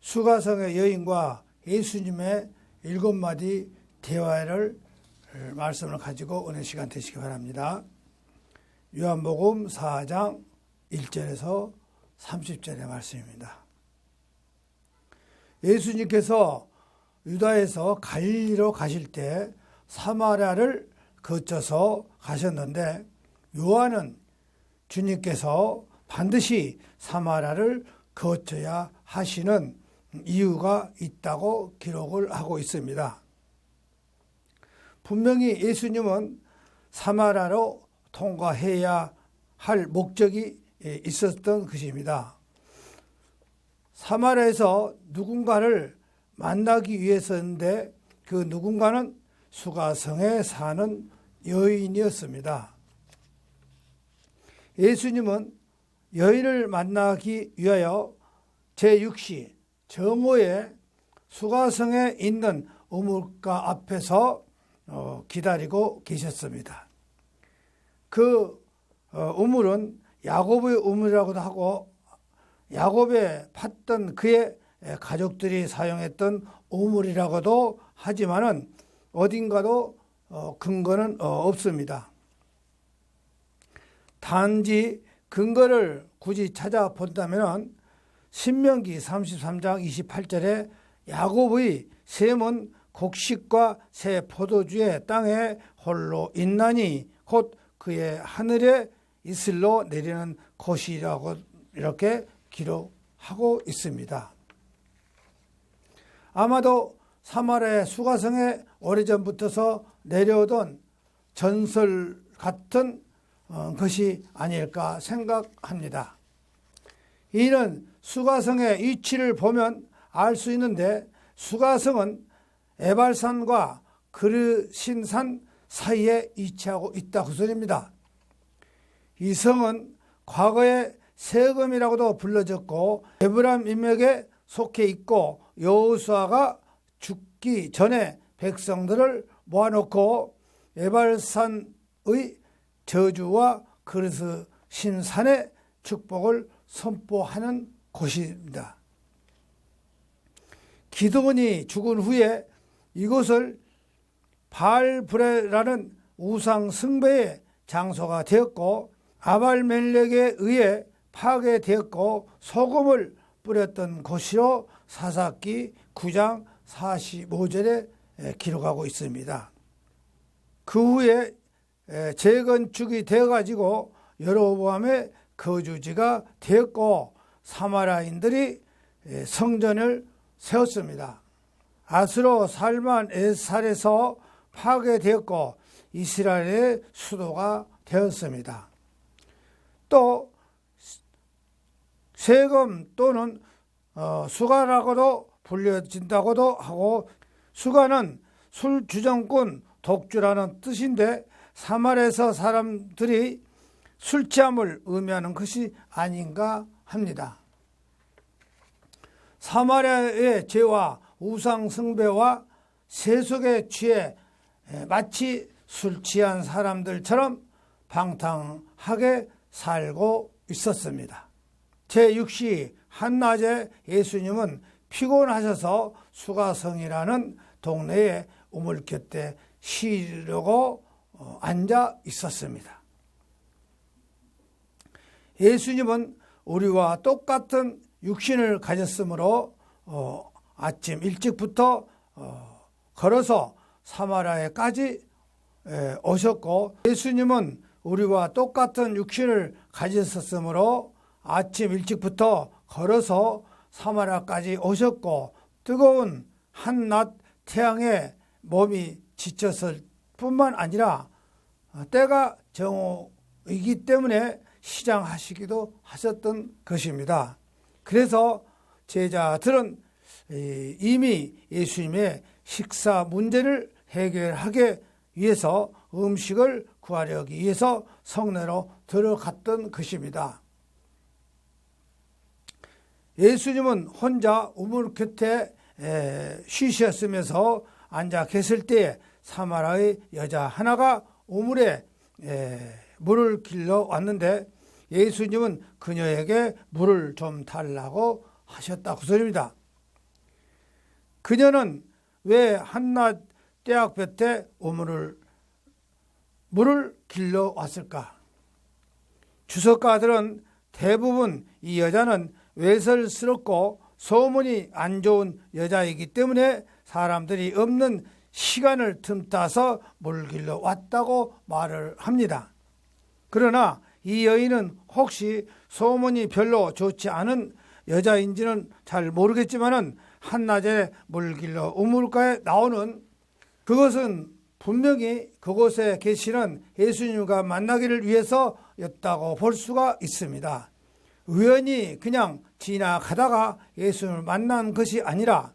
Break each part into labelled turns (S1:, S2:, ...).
S1: 수가성의 여인과 예수님의 7마디 대화를 말씀을 가지고 은혜 시간 되시기 바랍니다. 요한복음 4장 1절에서 30절의 말씀입니다. 예수님께서 유다에서 갈릴리로 가실 때 사마리아를 거쳐서 가셨는데 요한은 주님께서 반드시 사마리아를 거쳐야 하시는 이유가 있다고 기록을 하고 있습니다. 분명히 예수님은 사마리아로 통과해야 할 목적이 있었던 것입니다. 사마리아에서 누군가를 만나기 위해서인데 그 누군가는 수가성에 사는 여인이었습니다. 예수님은 여인을 만나기 위하여 제6시 정오에 수가성에 있는 우물가 앞에서 기다리고 계셨습니다. 그 우물은 야곱의 우물이라고도 하고 야곱에 팠던 그의 가족들이 사용했던 우물이라고도 하지만은 어딘가도 근거는 없습니다. 단지 근거를 굳이 찾아본다면 신명기 33장 28절에 야곱의 셈은 곡식과 새 포도주의 땅에 홀로 있나니 곧 그의 하늘에 이슬로 내리는 곳이라고 이렇게 기록하고 있습니다. 아마도 사마리아 수가성에 오래전부터서 내려오던 전설 같은 것이 아닐까 생각합니다. 이는 수가성의 위치를 보면 알 수 있는데 수가성은 에발산과 그르신산 사이에 위치하고 있다고 소리입니다. 이 성은 과거에 세금이라고도 불려졌고 에브라임 인맥에 속해 있고 여호수아가 죽기 전에 백성들을 모아놓고 에발산의 저주와 그르신산의 축복을 선포하는 곳입니다. 기드온이 죽은 후에 이곳을 바알브레라는 우상 숭배의 장소가 되었고 아발멜렉에 의해 파괴되었고 소금을 뿌렸던 곳으로 사사기 9장 45절에 기록하고 있습니다. 그 후에 재건축이 되어가지고 여로보암의 거주지가 되었고 사마리아인들이 성전을 세웠습니다. 아스로 살만 에살에서 파괴되었고 이스라엘의 수도가 되었습니다. 또 세금 또는 수가라고도 불려진다고도 하고 수가는 술주정꾼 독주라는 뜻인데 사마리아에서 사람들이 술 취함을 의미하는 것이 아닌가 합니다. 사마리아의 죄와 우상 숭배와 세속에 취해 마치 술 취한 사람들처럼 방탕하게 살고 있었습니다. 제6시 한낮에 예수님은 피곤하셔서 수가성이라는 동네에 우물 곁에 쉬려고 앉아 있었습니다. 예수님은 우리와 똑같은 육신을 가졌으므로 아침 일찍부터 걸어서 사마리아에까지 오셨고 예수님은 우리와 똑같은 육신을 가졌었으므로 아침 일찍부터 걸어서 사마리아까지 오셨고 뜨거운 한낮 태양에 몸이 지쳤을 뿐만 아니라 때가 정오이기 때문에 시장하시기도 하셨던 것입니다. 그래서 제자들은 이미 예수님의 식사 문제를 해결하기 위해서 음식을 구하려기 위해서 성내로 들어갔던 것입니다. 예수님은 혼자 우물 곁에 쉬셨으면서 앉아 계실 때에 사마리아의 여자 하나가 우물에 물을 길러 왔는데 예수님은 그녀에게 물을 좀 달라고 하셨다고 소리입니다. 그녀는 왜 한낮 떼약볕에 물을 길러 왔을까? 주석가들은 대부분 이 여자는 외설스럽고 소문이 안 좋은 여자이기 때문에 사람들이 없는 시간을 틈타서 물 길러 왔다고 말을 합니다. 그러나 이 여인은 혹시 소문이 별로 좋지 않은 여자인지는 잘 모르겠지만은 한낮에 물 길러 우물가에 나오는 그것은 분명히 그곳에 계시는 예수님과 만나기를 위해서였다고 볼 수가 있습니다. 우연히 그냥 지나가다가 예수님을 만난 것이 아니라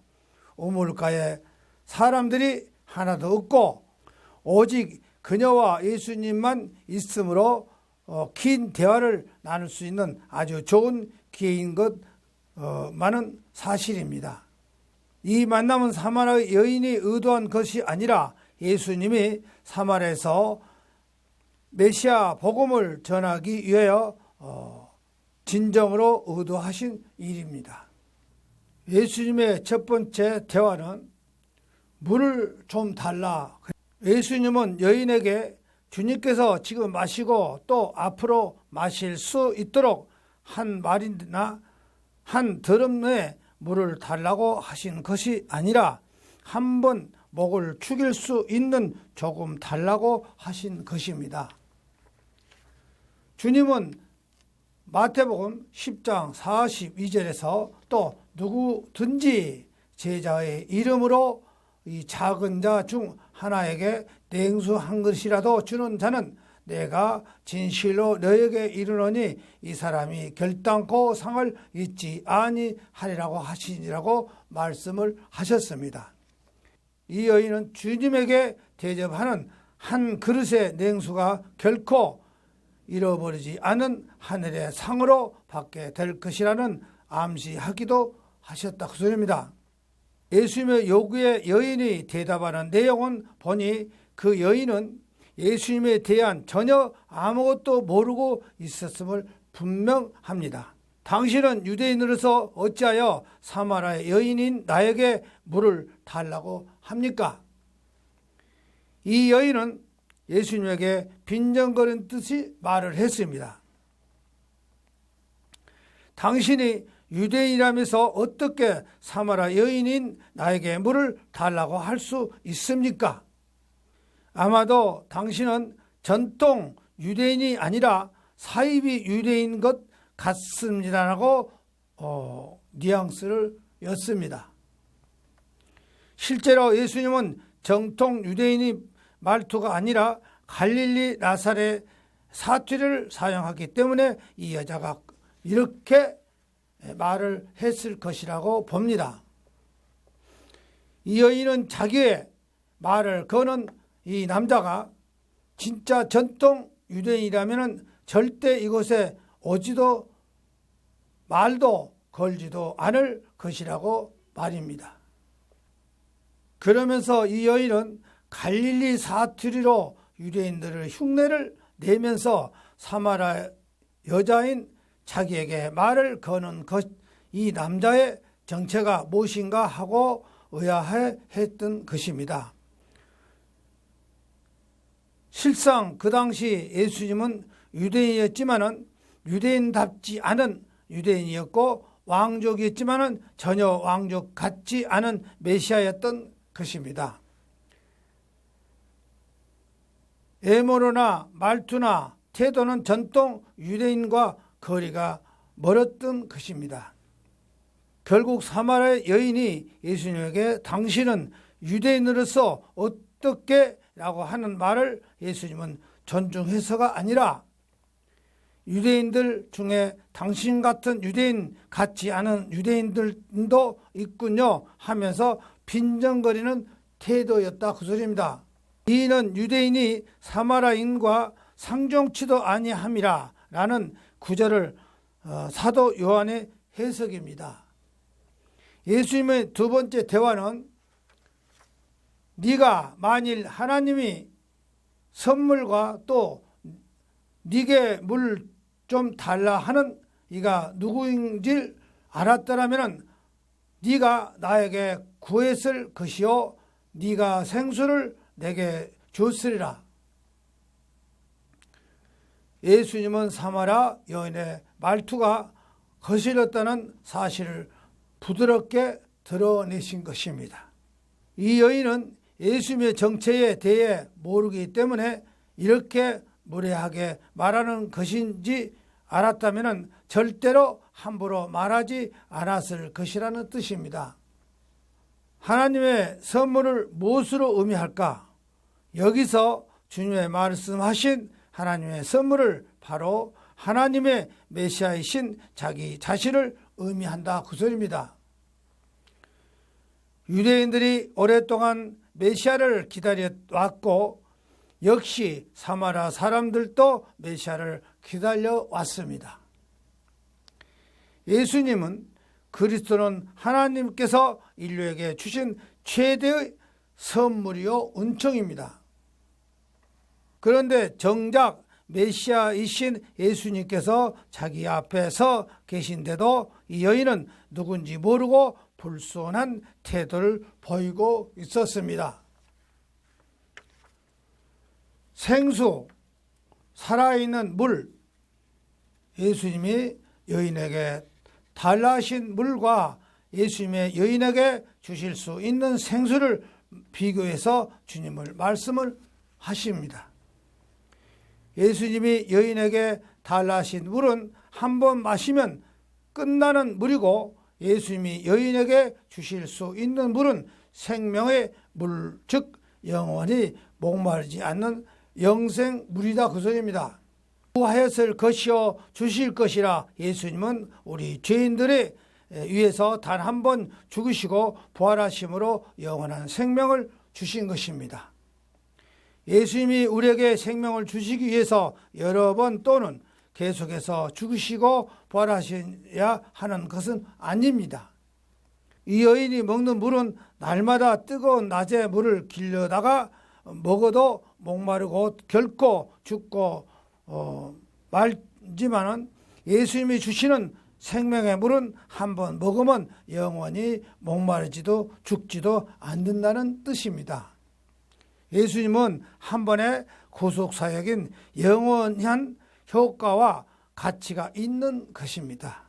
S1: 우물가에 사람들이 하나도 없고 오직 그녀와 예수님만 있으므로 긴 대화를 나눌 수 있는 아주 좋은 기회인 것만은 사실입니다. 이 만남은 사마리아 여인이 의도한 것이 아니라 예수님이 사마리아에서 메시아 복음을 전하기 위하여 진정으로 의도하신 일입니다. 예수님의 첫 번째 대화는 물을 좀 달라. 예수님은 여인에게 주님께서 지금 마시고 또 앞으로 마실 수 있도록 한 말이나 한 드럼의 물을 달라고 하신 것이 아니라 한 번 목을 축일 수 있는 조금 달라고 하신 것입니다. 주님은 마태복음 10장 42절에서 또 누구든지 제자의 이름으로 이 작은 자 중 하나에게 냉수 한 그릇이라도 주는 자는 내가 진실로 너에게 이르노니 이 사람이 결단코 상을 잊지 아니하리라고 하시니라고 말씀을 하셨습니다. 이 여인은 주님에게 대접하는 한 그릇의 냉수가 결코 잃어버리지 않은 하늘의 상으로 받게 될 것이라는 암시하기도 하셨다 그 소리입니다. 예수님의 요구에 여인이 대답하는 내용은 보니 그 여인은 예수님에 대한 전혀 아무것도 모르고 있었음을 분명합니다. 당신은 유대인으로서 어찌하여 사마리아 여인인 나에게 물을 달라고 합니까? 이 여인은 예수님에게 빈정거리는 듯이 말을 했습니다. 당신이 유대인이라면서 어떻게 사마리아 여인인 나에게 물을 달라고 할 수 있습니까? 아마도 당신은 전통 유대인이 아니라 사이비 유대인 것 같습니다라고 뉘앙스를 였습니다. 실제로 예수님은 정통 유대인이 말투가 아니라 갈릴리 나사렛 사투리를 사용하기 때문에 이 여자가 이렇게 말을 했을 것이라고 봅니다. 이 여인은 자기의 말을 거는 이 남자가 진짜 전통 유대인이라면 절대 이곳에 오지도 말도 걸지도 않을 것이라고 말입니다. 그러면서 이 여인은 갈릴리 사투리로 유대인들을 흉내를 내면서 사마리아 여자인 자기에게 말을 거는 이 남자의 정체가 무엇인가 하고 의아해했던 것입니다. 실상 그 당시 예수님은 유대인이었지만은 유대인답지 않은 유대인이었고 왕족이었지만은 전혀 왕족 같지 않은 메시아였던 것입니다. 외모나 말투나 태도는 전통 유대인과 거리가 멀었던 것입니다. 결국 사마리아 여인이 예수님에게 당신은 유대인으로서 어떻게 라고 하는 말을 예수님은 존중해서가 아니라 유대인들 중에 당신 같은 유대인 같지 않은 유대인들도 있군요 하면서 빈정거리는 태도였다 그 소리입니다. 이는 유대인이 사마리아인과 상종치도 아니함이라 라는 구절을 사도 요한의 해석입니다. 예수님의 두 번째 대화는 네가 만일 하나님이 선물과 또 네게 물 좀 달라 하는 이가 누구인지 알았더라면 네가 나에게 구했을 것이요 네가 생수를 내게 줬으리라. 예수님은 사마라 여인의 말투가 거슬렸다는 사실을 부드럽게 드러내신 것입니다. 이 여인은 예수님의 정체에 대해 모르기 때문에 이렇게 무례하게 말하는 것인지 알았다면 절대로 함부로 말하지 않았을 것이라는 뜻입니다. 하나님의 선물을 무엇으로 의미할까? 여기서 주님의 말씀하신 하나님의 선물을 바로 하나님의 메시아이신 자기 자신을 의미한다 그 소리입니다. 유대인들이 오랫동안 메시아를 기다려왔고 역시 사마라 사람들도 메시아를 기다려왔습니다. 예수님은 그리스도는 하나님께서 인류에게 주신 최대의 선물이요 은총입니다. 그런데 정작 메시아이신 예수님께서 자기 앞에 서 계신데도 이 여인은 누군지 모르고 불손한 태도를 보이고 있었습니다. 생수, 살아있는 물, 예수님이 여인에게 달라 하신 물과 예수님의 여인에게 주실 수 있는 생수를 비교해서 주님을 말씀을 하십니다. 예수님이 여인에게 달라 하신 물은 한 번 마시면 끝나는 물이고 예수님이 여인에게 주실 수 있는 물은 생명의 물, 즉 영원히 목마르지 않는 영생물이다 그 소리입니다. 구하였을 것이요 주실 것이라 예수님은 우리 죄인들의 위해서 단 한 번 죽으시고 부활하심으로 영원한 생명을 주신 것입니다. 예수님이 우리에게 생명을 주시기 위해서 여러 번 또는 계속해서 죽으시고 부활하셔야 하는 것은 아닙니다. 이 여인이 먹는 물은 날마다 뜨거운 낮에 물을 길려다가 먹어도 목마르고 결코 죽고 말지만은 예수님이 주시는 생명의 물은 한번 먹으면 영원히 목마르지도 죽지도 않는다는 뜻입니다. 예수님은 한 번의 구속사역인 영원한 효과와 가치가 있는 것입니다.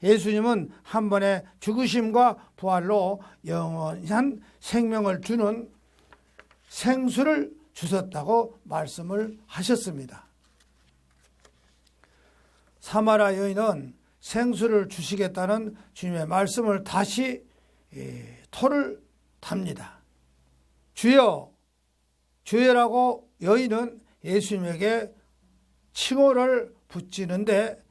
S1: 예수님은 한 번의 죽으심과 부활로 영원한 생명을 주는 생수를 주셨다고 말씀을 하셨습니다. 사마라 여인은 생수를 주시겠다는 주님의 말씀을 다시 토를 답니다. 주여, 주여라고 여인은 예수님에게 칭호를 붙이는데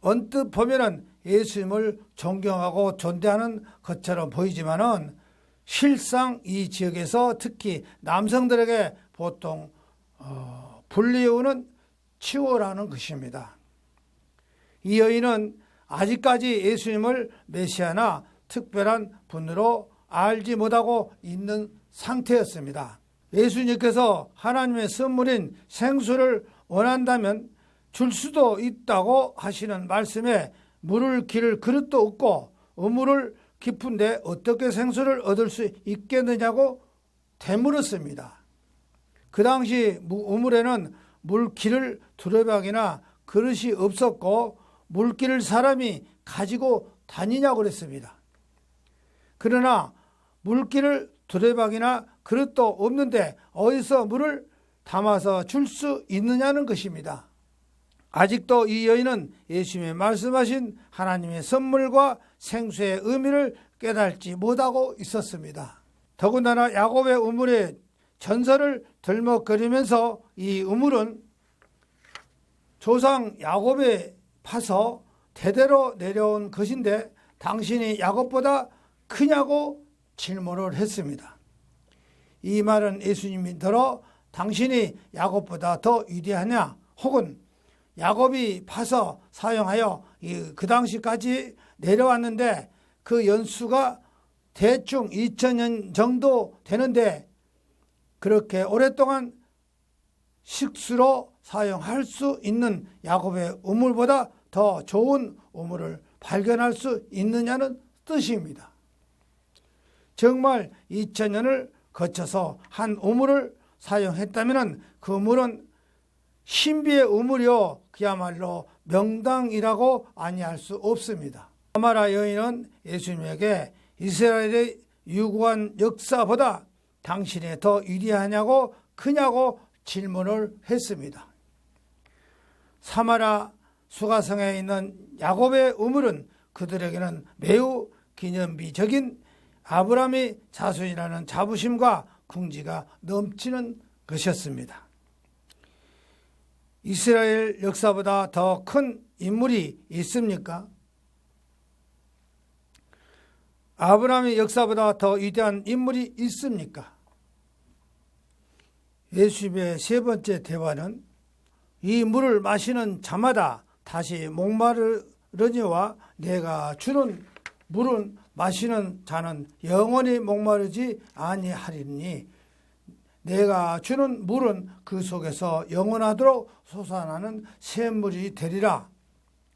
S1: 언뜻 보면은 예수님을 존경하고 존대하는 것처럼 보이지만은 실상 이 지역에서 특히 남성들에게 보통 불리우는 칭호라는 것입니다. 이 여인은 아직까지 예수님을 메시아나 특별한 분으로 알지 못하고 있는 상태였습니다. 예수님께서 하나님의 선물인 생수를 원한다면 줄 수도 있다고 하시는 말씀에 물을 기를 그릇도 없고 우물을 깊은데 어떻게 생수를 얻을 수 있겠느냐고 되물었습니다. 그 당시 우물에는 물 기를 두레박이나 그릇이 없었고 물 기를 사람이 가지고 다니냐고 그랬습니다. 그러나 물기를 두레박이나 그릇도 없는데 어디서 물을 담아서 줄 수 있느냐는 것입니다. 아직도 이 여인은 예수님이 말씀하신 하나님의 선물과 생수의 의미를 깨닫지 못하고 있었습니다. 더군다나 야곱의 우물의 전설을 들먹거리면서 이 우물은 조상 야곱이 파서 대대로 내려온 것인데 당신이 야곱보다 크냐고 질문을 했습니다. 이 말은 예수님이 들어 당신이 야곱보다 더 위대하냐 혹은 야곱이 파서 사용하여 그 당시까지 내려왔는데 그 연수가 대충 2000년 정도 되는데 그렇게 오랫동안 식수로 사용할 수 있는 야곱의 우물보다 더 좋은 우물을 발견할 수 있느냐는 뜻입니다. 정말 2000년을 거쳐서 한 우물을 사용했다면 그 물은 신비의 우물이요 그야말로 명당이라고 아니할 수 없습니다. 사마라 여인은 예수님에게 이스라엘의 유구한 역사보다 당신이 더 위대하냐고 크냐고 질문을 했습니다. 사마라 수가성에 있는 야곱의 우물은 그들에게는 매우 기념비적인 아브라함의 자손이라는 자부심과 긍지가 넘치는 것이었습니다. 이스라엘 역사보다 더 큰 인물이 있습니까? 아브라함의 역사보다 더 위대한 인물이 있습니까? 예수님의 세 번째 대화는 이 물을 마시는 자마다 다시 목마르려니와 내가 주는 물은 마시는 자는 영원히 목마르지 아니하리니 내가 주는 물은 그 속에서 영원하도록 솟아나는 샘물이 되리라.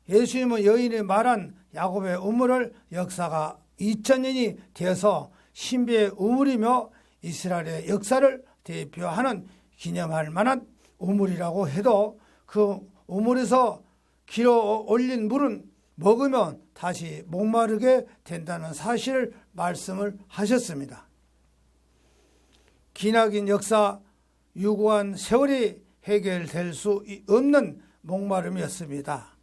S1: 예수님은 여인이 말한 야곱의 우물을 역사가 2000년이 되어서 신비의 우물이며 이스라엘의 역사를 대표하는 기념할 만한 우물이라고 해도 그 우물에서 길어 올린 물은 먹으면 다시 목마르게 된다는 사실을 말씀을 하셨습니다. 기나긴 역사, 유구한 세월이 해결될 수 없는 목마름이었습니다.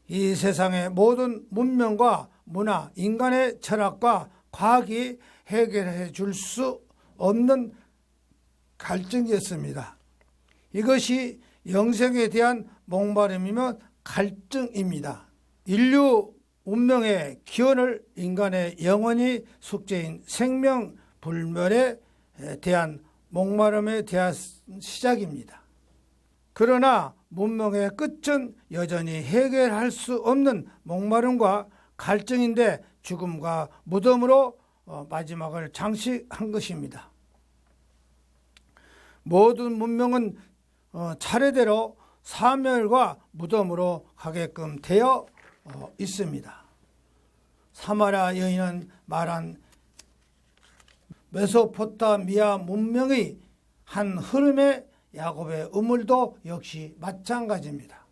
S1: 이 세상의 모든 문명과 문화, 인간의 철학과 과학이 해결해 줄 수 없는 갈증이었습니다. 이것이 영생에 대한 목마름이며 갈증입니다. 인류 운명의 기원을 인간의 영원히 숙제인 생명 불멸에 대한 목마름에 대한 시작입니다. 그러나 문명의 끝은 여전히 해결할 수 없는 목마름과 갈증인데 죽음과 무덤으로 마지막을 장식한 것입니다. 모든 문명은 차례대로 사멸과 무덤으로 가게끔 되어 있습니다. 사마라 여인은 말한 메소포타미아 문명의 한 흐름의 야곱의 우물도 역시 마찬가지입니다.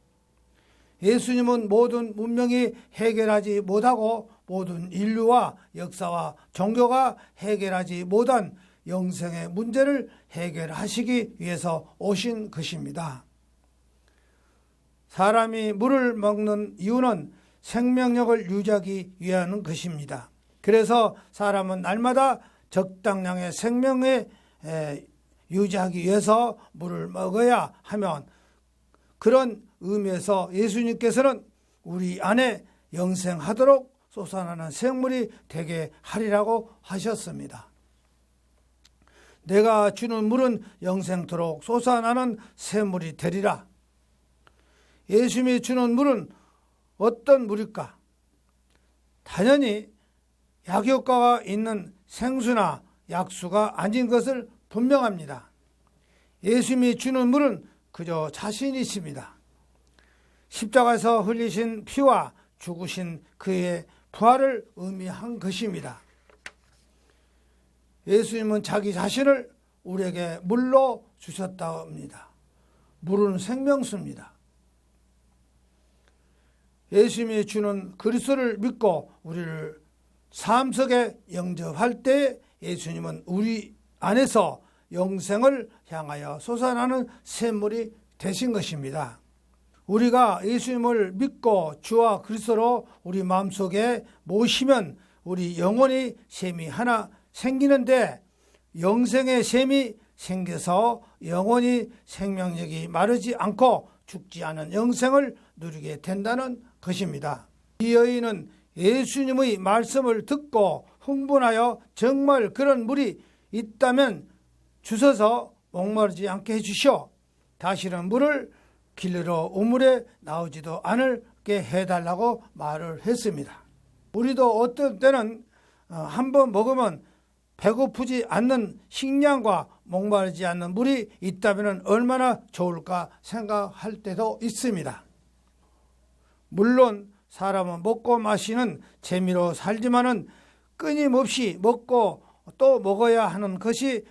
S1: 예수님은 모든 문명이 해결하지 못하고 모든 인류와 역사와 종교가 해결하지 못한 영생의 문제를 해결하시기 위해서 오신 것입니다. 사람이 물을 먹는 이유는 생명력을 유지하기 위한 것입니다. 그래서 사람은 날마다 적당량의 생명을 유지하기 위해서 물을 먹어야 하면 그런 의미에서 예수님께서는 우리 안에 영생하도록 솟아나는 생물이 되게 하리라고 하셨습니다. 내가 주는 물은 영생토록 솟아나는 샘물이 되리라. 예수님이 주는 물은 어떤 물일까? 당연히 약효과가 있는 생수나 약수가 아닌 것을 분명합니다. 예수님이 주는 물은 그저 자신이십니다. 십자가에서 흘리신 피와 죽으신 그의 부활을 의미한 것입니다. 예수님은 자기 자신을 우리에게 물로 주셨다고 합니다. 물은 생명수입니다. 예수님이 주는 그리스도를 믿고 우리를 삶 속에 영접할 때 예수님은 우리 안에서 영생을 향하여 솟아나는 샘물이 되신 것입니다. 우리가 예수님을 믿고 주와 그리스도로 우리 마음속에 모시면 우리 영혼의 샘이 하나 생기는데 영생의 샘이 생겨서 영원히 생명력이 마르지 않고 죽지 않은 영생을 누리게 된다는 것입니다. 이 여인은 예수님의 말씀을 듣고 흥분하여 정말 그런 물이 있다면 주셔서 목마르지 않게 해주시오. 다시는 물을 길러 우물에 나오지도 않게 해달라고 말을 했습니다. 우리도 어떤 때는 한번 먹으면 배고프지 않는 식량과 목마르지 않는 물이 있다면 얼마나 좋을까 생각할 때도 있습니다. 물론 사람은 먹고 마시는 재미로 살지만은 끊임없이 먹고 또 먹어야 하는 것이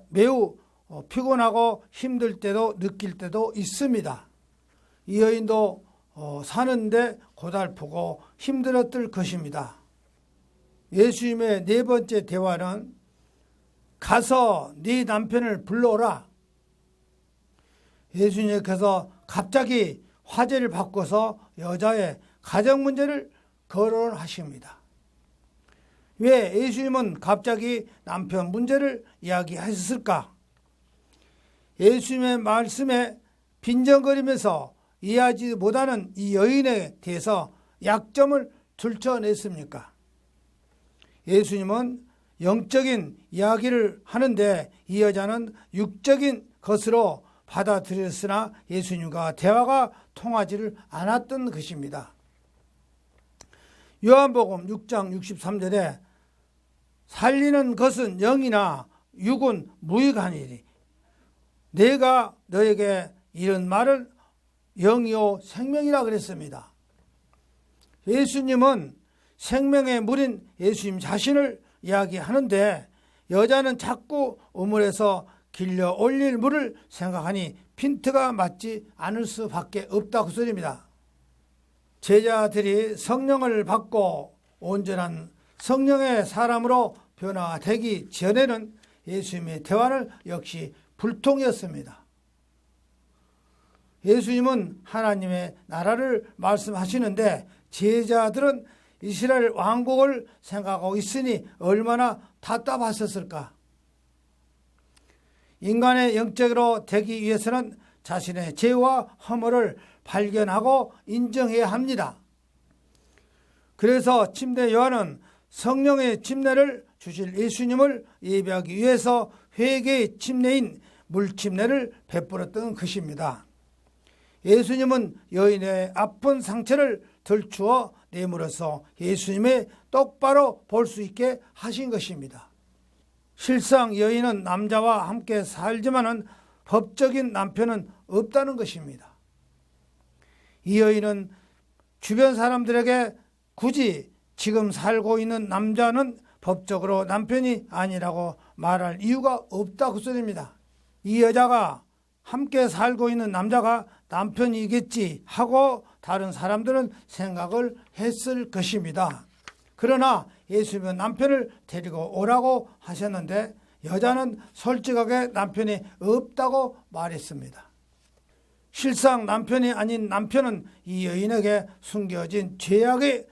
S1: 매우 피곤하고 힘들 때도 느낄 때도 있습니다. 이 여인도 사는데 고달프고 힘들었을 것입니다. 예수님의 네 번째 대화는 가서 네 남편을 불러오라. 예수님께서 갑자기 화제를 바꿔서 여자의 가정 문제를 거론하십니다. 왜 예수님은 갑자기 남편 문제를 이야기하셨을까? 예수님의 말씀에 빈정거리면서 이해하지 못하는 이 여인에 대해서 약점을 들춰냈습니까? 예수님은 영적인 이야기를 하는데 이 여자는 육적인 것으로 받아들였으나 예수님과 대화가 통하지를 않았던 것입니다. 요한복음 6장 63절에 살리는 것은 영이나 육은 무익하니니 내가 너에게 이런 말을 영이요 생명이라 그랬습니다. 예수님은 생명의 물인 예수님 자신을 이야기하는데 여자는 자꾸 우물에서 길려 올릴 물을 생각하니 핀트가 맞지 않을 수밖에 없다 그 소리입니다. 제자들이 성령을 받고 온전한 성령의 사람으로 변화되기 전에는 예수님의 대화는 역시 불통이었습니다. 예수님은 하나님의 나라를 말씀하시는데 제자들은 이스라엘 왕국을 생각하고 있으니 얼마나 답답하셨을까. 인간의 영적으로 되기 위해서는 자신의 죄와 허물을 발견하고 인정해야 합니다. 그래서 침례 요한은 성령의 침례를 주실 예수님을 예배하기 위해서 회개의 침례인 물침례를 베풀었던 것입니다. 예수님은 여인의 아픈 상처를 들추어 내물어서 예수님의 똑바로 볼 수 있게 하신 것입니다. 실상 여인은 남자와 함께 살지만은 법적인 남편은 없다는 것입니다. 이 여인은 주변 사람들에게 굳이 지금 살고 있는 남자는 법적으로 남편이 아니라고 말할 이유가 없다 그 소리입니다. 이 여자가 함께 살고 있는 남자가 남편이겠지 하고 다른 사람들은 생각을 했을 것입니다. 그러나 예수님은 남편을 데리고 오라고 하셨는데 여자는 솔직하게 남편이 없다고 말했습니다. 실상 남편이 아닌 남편은 이 여인에게 숨겨진 죄악의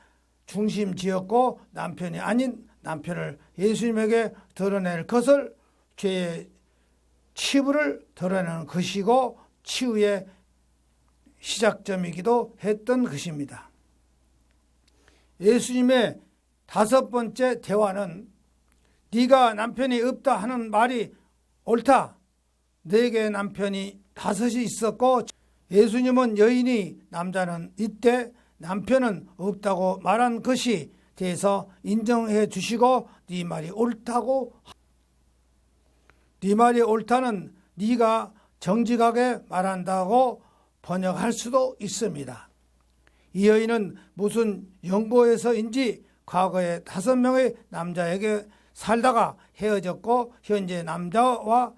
S1: 중심지였고 남편이 아닌 남편을 예수님에게 드러낼 것을 죄의 치부를 드러내는 것이고 치유의 시작점이기도 했던 것입니다. 예수님의 다섯 번째 대화는 네가 남편이 없다 하는 말이 옳다. 내게 남편이 다섯이 있었고 예수님은 여인이 남자는 이때 남편은 없다고 말한 것이 대해서 인정해 주시고 네 말이 옳다고 네 말이 옳다는 네가 정직하게 말한다고 번역할 수도 있습니다. 이 여인은 무슨 연고에서인지 과거에 5명의 남자에게 살다가 헤어졌고 현재 남자와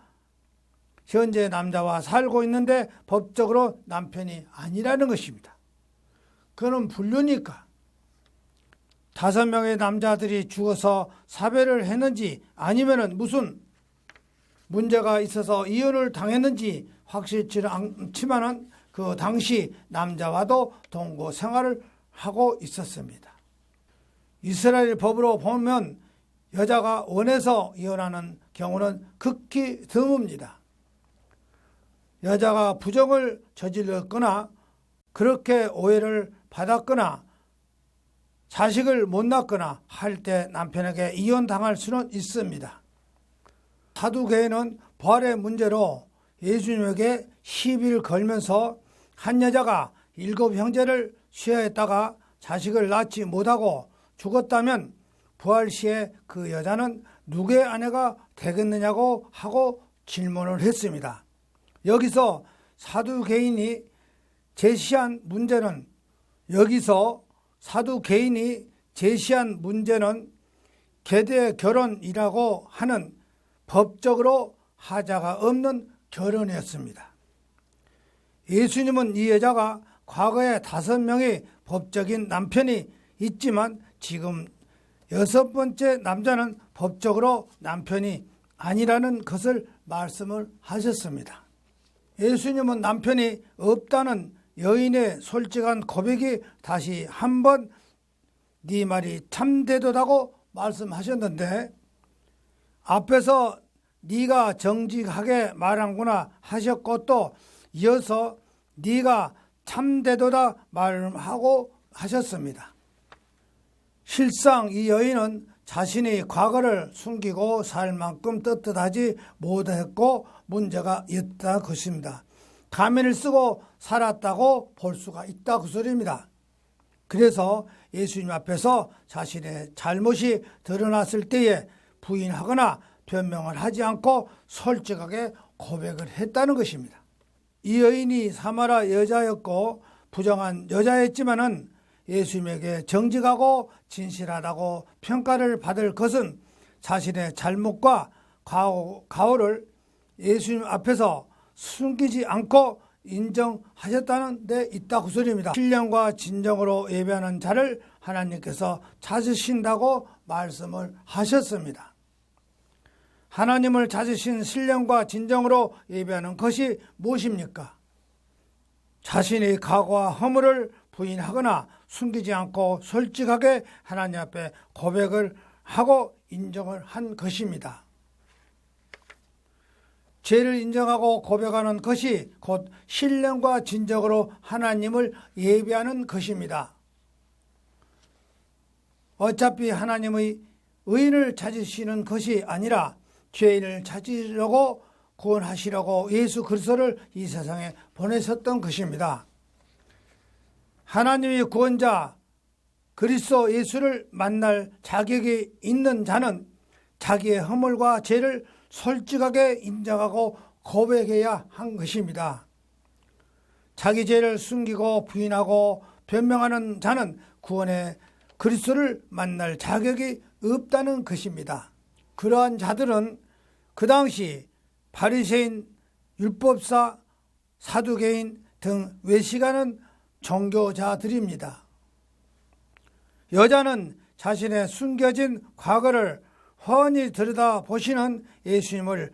S1: 살고 있는데 법적으로 남편이 아니라는 것입니다. 그는 불륜이니까 5명의 남자들이 죽어서 사별을 했는지 아니면은 무슨 문제가 있어서 이혼을 당했는지 확실치 않지만은 그 당시 남자와도 동거 생활을 하고 있었습니다. 이스라엘 법으로 보면 여자가 원해서 이혼하는 경우는 극히 드뭅니다. 여자가 부정을 저질렀거나 그렇게 오해를 받았거나 자식을 못 낳거나 할 때 남편에게 이혼당할 수는 있습니다. 사두개인은 부활의 문제로 예수님에게 시비를 걸면서 한 여자가 7 형제를 쇠하였다가 자식을 낳지 못하고 죽었다면 부활 시에 그 여자는 누구의 아내가 되겠느냐고 하고 질문을 했습니다. 여기서 사두개인이 제시한 문제는 계대 결혼이라고 하는 법적으로 하자가 없는 결혼이었습니다. 예수님은 이 여자가 과거에 5명의 법적인 남편이 있지만 지금 6번째 남자는 법적으로 남편이 아니라는 것을 말씀을 하셨습니다. 예수님은 남편이 없다는 여인의 솔직한 고백이 다시 한번 네 말이 참되도다고 말씀하셨는데, 앞에서 네가 정직하게 말한구나 하셨고 또 이어서 네가 참되도다 말하고 하셨습니다. 실상 이 여인은 자신의 과거를 숨기고 살 만큼 떳떳하지 못했고 문제가 있다 것입니다. 가면을 쓰고 살았다고 볼 수가 있다 그 소리입니다. 그래서 예수님 앞에서 자신의 잘못이 드러났을 때에 부인하거나 변명을 하지 않고 솔직하게 고백을 했다는 것입니다. 이 여인이 사마라 여자였고 부정한 여자였지만은 예수님에게 정직하고 진실하다고 평가를 받을 것은 자신의 잘못과 가오를 예수님 앞에서 숨기지 않고 인정하셨다는 데 있다 그 소리입니다. 신령과 진정으로 예배하는 자를 하나님께서 찾으신다고 말씀을 하셨습니다. 하나님을 찾으신 신령과 진정으로 예배하는 것이 무엇입니까? 자신의 과거와 허물을 부인하거나 숨기지 않고 솔직하게 하나님 앞에 고백을 하고 인정을 한 것입니다. 죄를 인정하고 고백하는 것이 곧 신령과 진정으로 하나님을 예배하는 것입니다. 어차피 하나님의 의인을 찾으시는 것이 아니라 죄인을 찾으려고 구원하시려고 예수 그리스도를 이 세상에 보내셨던 것입니다. 하나님의 구원자 그리스도 예수를 만날 자격이 있는 자는 자기의 허물과 죄를 솔직하게 인정하고 고백해야 한 것입니다. 자기 죄를 숨기고 부인하고 변명하는 자는 구원의 그리스도를 만날 자격이 없다는 것입니다. 그러한 자들은 그 당시 바리새인, 율법사, 사두개인 등 외식하는 종교자들입니다. 여자는 자신의 숨겨진 과거를 훤히 들여다보시는 예수님을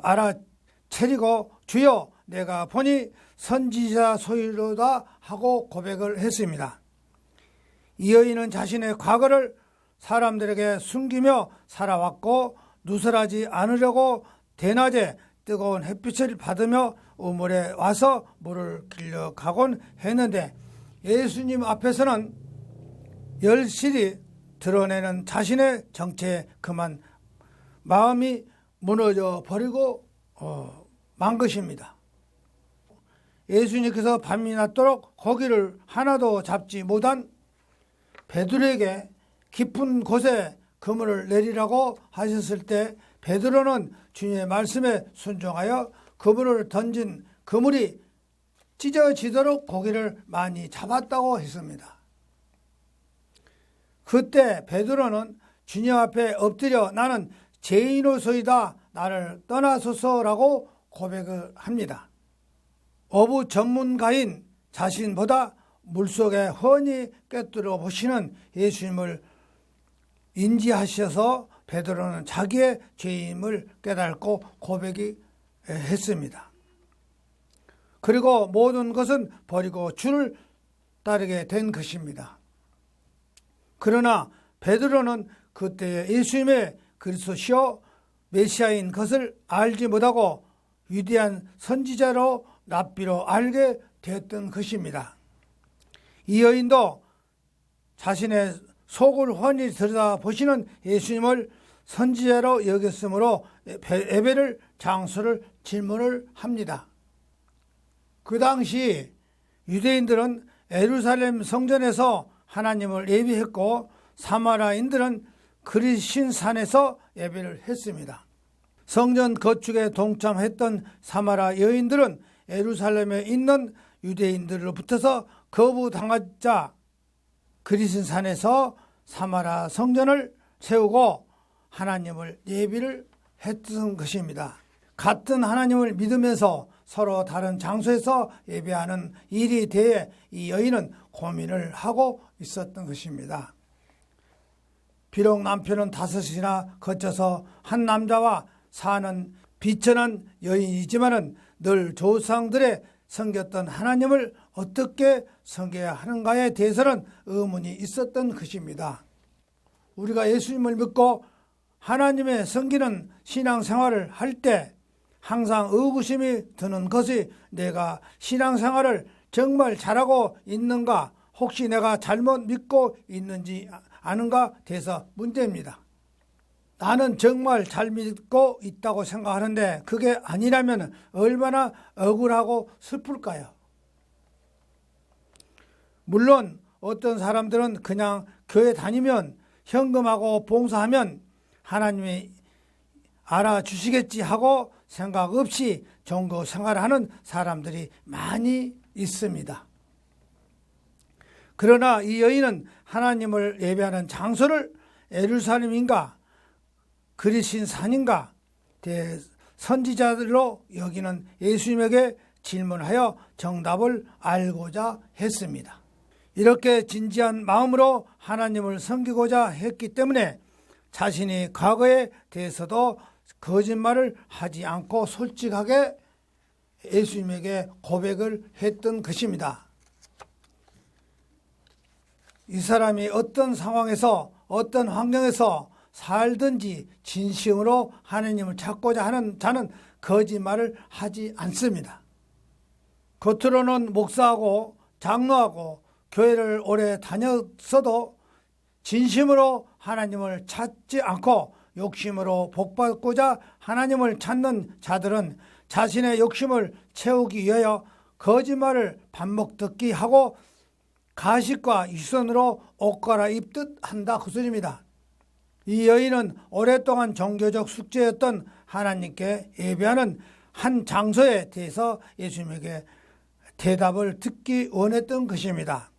S1: 알아차리고 주여 내가 보니 선지자 소유로다 하고 고백을 했습니다. 이 여인은 자신의 과거를 사람들에게 숨기며 살아왔고 누설하지 않으려고 대낮에 뜨거운 햇빛을 받으며 우물에 와서 물을 길러 가곤 했는데 예수님 앞에서는 열실히 드러내는 자신의 정체에 그만 마음이 무너져 버리고 만 것입니다. 예수님께서 밤이 낮도록 고기를 하나도 잡지 못한 베드로에게 깊은 곳에 그물을 내리라고 하셨을 때 베드로는 주님의 말씀에 순종하여 그물을 던진 그물이 찢어지도록 고기를 많이 잡았다고 했습니다. 그때 베드로는 주님 앞에 엎드려 나는 죄인으로서이다 나를 떠나소서라고 고백을 합니다. 어부 전문가인 자신보다 물속에 훤히 꿰뚫어 보시는 예수님을 인지하셔서 베드로는 자기의 죄임을 깨닫고 고백했습니다. 그리고 모든 것은 버리고 주를 따르게 된 것입니다. 그러나 베드로는 그때 예수님의 그리스도시요 메시아인 것을 알지 못하고 위대한 선지자로 랍비로 알게 되었던 것입니다. 이 여인도 자신의 속을 훤히 들여다보시는 예수님을 선지자로 여겼으므로 예배를 장소를 질문을 합니다. 그 당시 유대인들은 예루살렘 성전에서 하나님을 예배했고 사마라인들은 그리신 산에서 예배를 했습니다. 성전 건축에 동참했던 사마라 여인들은 예루살렘에 있는 유대인들로부터서 거부당하자 그리신 산에서 사마라 성전을 세우고 하나님을 예비를 했던 것입니다. 같은 하나님을 믿으면서 서로 다른 장소에서 예배하는 일이 대해 이 여인은 고민을 하고 있었던 것입니다. 비록 남편은 5이나 거쳐서 한 남자와 사는 비천한 여인이지만은 늘 조상들의 섬겼던 하나님을 어떻게 섬겨야 하는가에 대해서는 의문이 있었던 것입니다. 우리가 예수님을 믿고 하나님의 섬기는 신앙생활을 할 때 항상 의구심이 드는 것이 내가 신앙생활을 정말 잘하고 있는가, 혹시 내가 잘못 믿고 있는지 아는가 돼서 문제입니다. 나는 정말 잘 믿고 있다고 생각하는데 그게 아니라면 얼마나 억울하고 슬플까요? 물론 어떤 사람들은 그냥 교회 다니면 현금하고 봉사하면 하나님이 알아주시겠지 하고 생각 없이 종교 생활하는 사람들이 많이 있습니다. 그러나 이 여인은 하나님을 예배하는 장소를 예루살렘인가 그리신 산인가 대선지자들로 여기는 예수님에게 질문하여 정답을 알고자 했습니다. 이렇게 진지한 마음으로 하나님을 섬기고자 했기 때문에 자신이 과거에 대해서도 거짓말을 하지 않고 솔직하게 예수님에게 고백을 했던 것입니다. 이 사람이 어떤 상황에서 어떤 환경에서 살든지 진심으로 하나님을 찾고자 하는 자는 거짓말을 하지 않습니다. 겉으로는 목사하고 장로하고 교회를 오래 다녔어도 진심으로 하나님을 찾지 않고 욕심으로 복받고자 하나님을 찾는 자들은 자신의 욕심을 채우기 위하여 거짓말을 반복듣기 하고 가식과 유선으로 옷 갈아입듯 한다 그 소리입니다. 이 여인은 오랫동안 종교적 숙제였던 하나님께 예배하는 한 장소에 대해서 예수님에게 대답을 듣기 원했던 것입니다.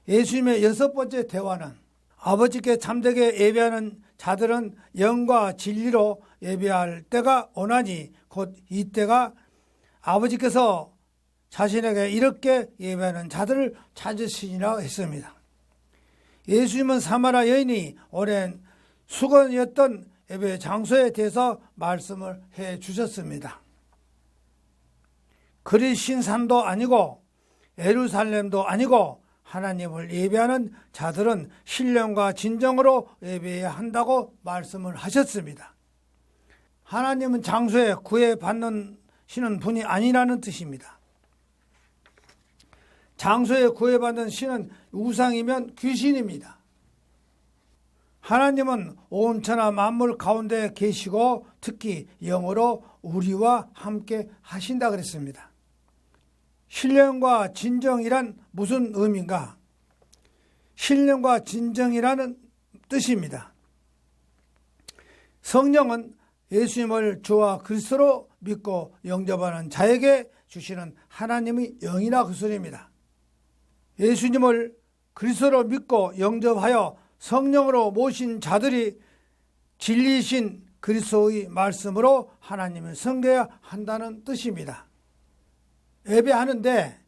S1: 예수님의 6번째 대화는 아버지께 참되게 예배하는 자들은 영과 진리로 예배할 때가 오나니 곧 이때가 아버지께서 자신에게 이렇게 예배하는 자들을 찾으시니라 했습니다. 예수님은 사마리아 여인이 오랜 수건이었던 예배 장소에 대해서 말씀을 해 주셨습니다. 그리신 산도 아니고 예루살렘도 아니고 하나님을 예배하는 자들은 신령과 진정으로 예배해야 한다고 말씀을 하셨습니다. 하나님은 장소에 구애받는 분이 아니라는 뜻입니다. 장소에 구애받는 신은 우상이면 귀신입니다. 하나님은 온 천하 만물 가운데 계시고 특히 영으로 우리와 함께 하신다 그랬습니다. 신령과 진정이란 무슨 의미인가? 신령과 진정이라는 뜻입니다. 성령은 예수님을 주와 그리스도로 믿고 영접하는 자에게 주시는 하나님의 영이라 그 소리입니다. 예수님을 그리스도로 믿고 영접하여 성령으로 모신 자들이 진리이신 그리스도의 말씀으로 하나님을 섬겨야 한다는 뜻입니다. 예배하는데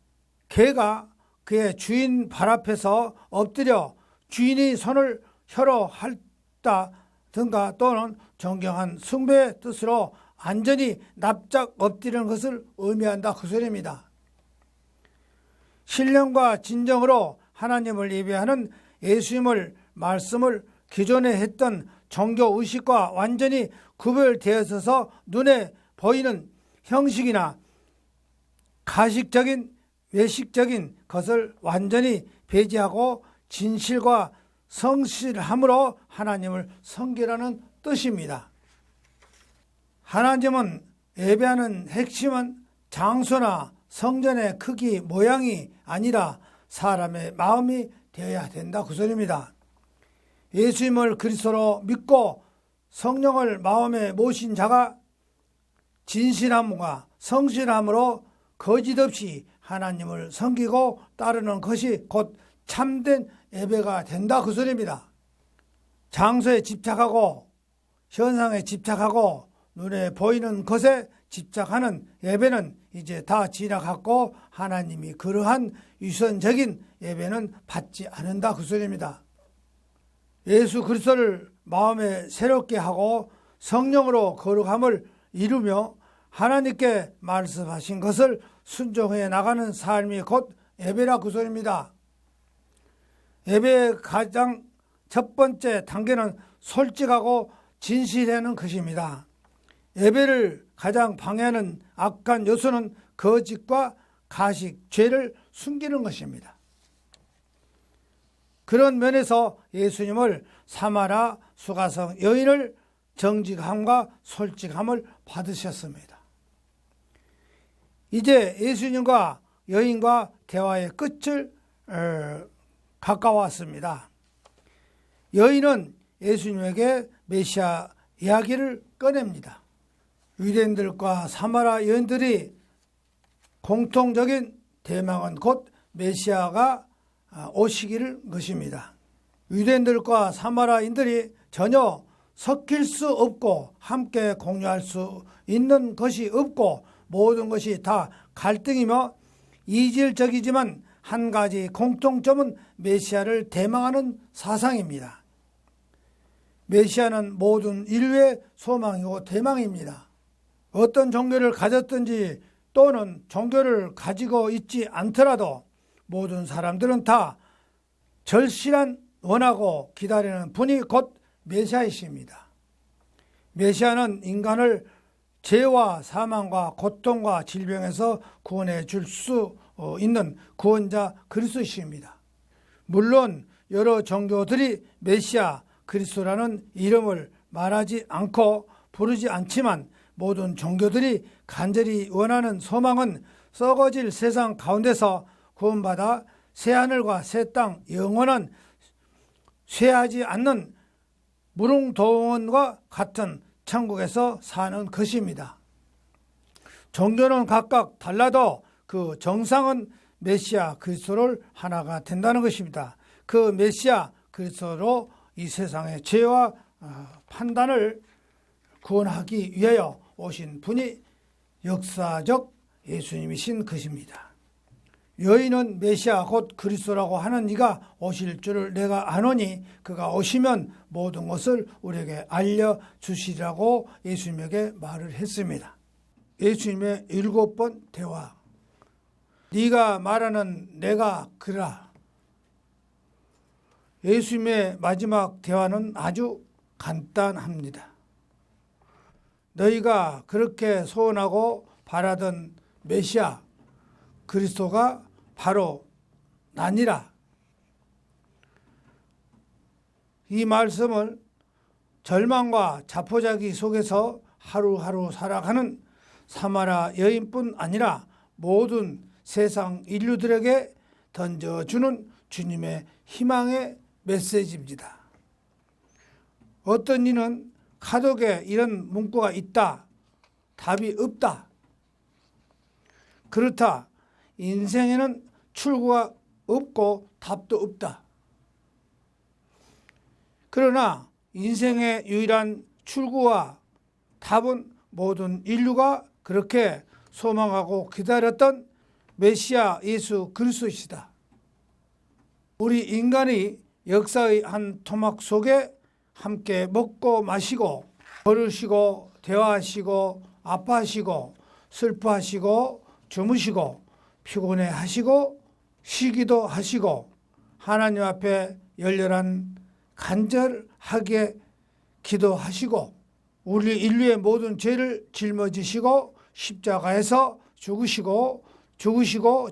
S1: 개가 그의 주인 발 앞에서 엎드려 주인이 손을 혀로 핥다든가 또는 존경한 숭배의 뜻으로 안전히 납작 엎드리는 것을 의미한다 그 소리입니다. 신령과 진정으로 하나님을 예배하는 예수님을 말씀을 기존에 했던 종교의식과 완전히 구별되어서 눈에 보이는 형식이나 가식적인 외식적인 것을 완전히 배제하고 진실과 성실함으로 하나님을 섬기라는 뜻입니다. 하나님은 예배하는 핵심은 장소나 성전의 크기, 모양이 아니라 사람의 마음이 되어야 된다 그 소리입니다. 예수님을 그리스도로 믿고 성령을 마음에 모신 자가 진실함과 성실함으로 거짓 없이 하나님을 섬기고 따르는 것이 곧 참된 예배가 된다 그 소리입니다. 장소에 집착하고 현상에 집착하고 눈에 보이는 것에 집착하는 예배는 이제 다 지나갔고 하나님이 그러한 유선적인 예배는 받지 않는다 그 소리입니다. 예수 그리스도를 마음에 새롭게 하고 성령으로 거룩함을 이루며 하나님께 말씀하신 것을 순종해 나가는 삶이 곧 예배라 그 소리입니다. 예배의 가장 첫 번째 단계는 솔직하고 진실하는 것입니다. 예배를 가장 방해하는 악한 요소는 거짓과 가식, 죄를 숨기는 것입니다. 그런 면에서 예수님을 사마라 수가성 여인을 정직함과 솔직함을 받으셨습니다. 이제 예수님과 여인과 대화의 끝을 가까웠습니다. 여인은 예수님에게 메시아 이야기를 꺼냅니다. 유대인들과 사마라 여인들이 공통적인 대망은 곧 메시아가 오시기를 것입니다. 유대인들과 사마라인들이 전혀 섞일 수 없고 함께 공유할 수 있는 것이 없고 모든 것이 다 갈등이며 이질적이지만 한 가지 공통점은 메시아를 대망하는 사상입니다. 메시아는 모든 인류의 소망이고 대망입니다. 어떤 종교를 가졌든지 또는 종교를 가지고 있지 않더라도 모든 사람들은 다 절실한 원하고 기다리는 분이 곧 메시아이십니다. 메시아는 인간을 죄와 사망과 고통과 질병에서 구원해 줄 수 있는 구원자 그리스도이십니다. 물론 여러 종교들이 메시아 그리스도라는 이름을 말하지 않고 부르지 않지만 모든 종교들이 간절히 원하는 소망은 썩어질 세상 가운데서 구원받아 새하늘과 새 땅 영원한 쇠하지 않는 무릉도원과 같은 천국에서 사는 것입니다. 종교는 각각 달라도 그 정상은 메시아 그리스도를 하나가 된다는 것입니다. 그 메시아 그리스도로 이 세상의 죄와 판단을 구원하기 위하여 오신 분이 역사적 예수님이신 것입니다. 여인은 메시아 곧 그리스도라고 하는 이가 오실 줄을 내가 아노니 그가 오시면 모든 것을 우리에게 알려주시라고 예수님에게 말을 했습니다. 예수님의 7번 대화. 네가 말하는 내가 그라. 예수님의 마지막 대화는 아주 간단합니다. 너희가 그렇게 소원하고 바라던 메시아 그리스도가 바로 나니라. 이 말씀을 절망과 자포자기 속에서 하루하루 살아가는 사마라 여인뿐 아니라 모든 세상 인류들에게 던져주는 주님의 희망의 메시지입니다. 어떤 이는 카톡에 이런 문구가 있다. 답이 없다. 그렇다. 인생에는 출구가 없고 답도 없다. 그러나 인생의 유일한 출구와 답은 모든 인류가 그렇게 소망하고 기다렸던 메시아 예수 그리스도이시다. 우리 인간이 역사의 한 토막 속에 함께 먹고 마시고 걸으시고 대화하시고 아파하시고 슬퍼하시고 주무시고 피곤해 하시고 쉬기도 하시고 하나님 앞에 열렬한 간절하게 기도하시고 우리 인류의 모든 죄를 짊어지시고 십자가에서 죽으시고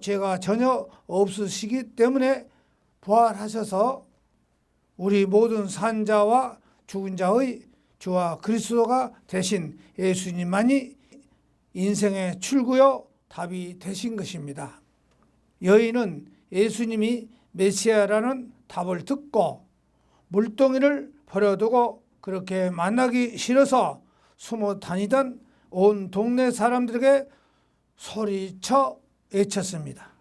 S1: 죄가 전혀 없으시기 때문에 부활하셔서 우리 모든 산자와 죽은 자의 주와 그리스도가 되신 예수님만이 인생의 출구요 답이 되신 것입니다. 여인은 예수님이 메시아라는 답을 듣고 물동이를 버려두고 그렇게 만나기 싫어서 숨어 다니던 온 동네 사람들에게 소리쳐 외쳤습니다.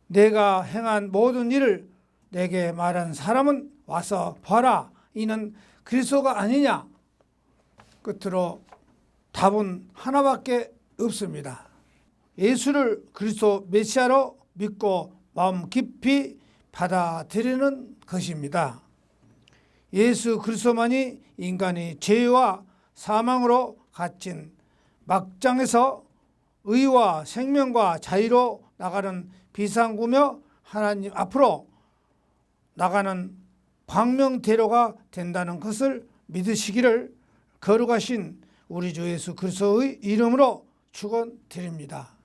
S1: 내가 행한 모든 일을 내게 말한 사람은 와서 봐라, 이는 그리스도가 아니냐? 끝으로 답은 하나밖에 없습니다. 예수를 그리스도 메시아로 믿고 마음 깊이 받아들이는 것입니다. 예수 그리스도만이 인간이 죄와 사망으로 갇힌 막장에서 의와 생명과 자유로 나가는 비상구며 하나님 앞으로 나가는 광명대로가 된다는 것을 믿으시기를 거룩하신 우리 주 예수 그리스도의 이름으로 축원드립니다.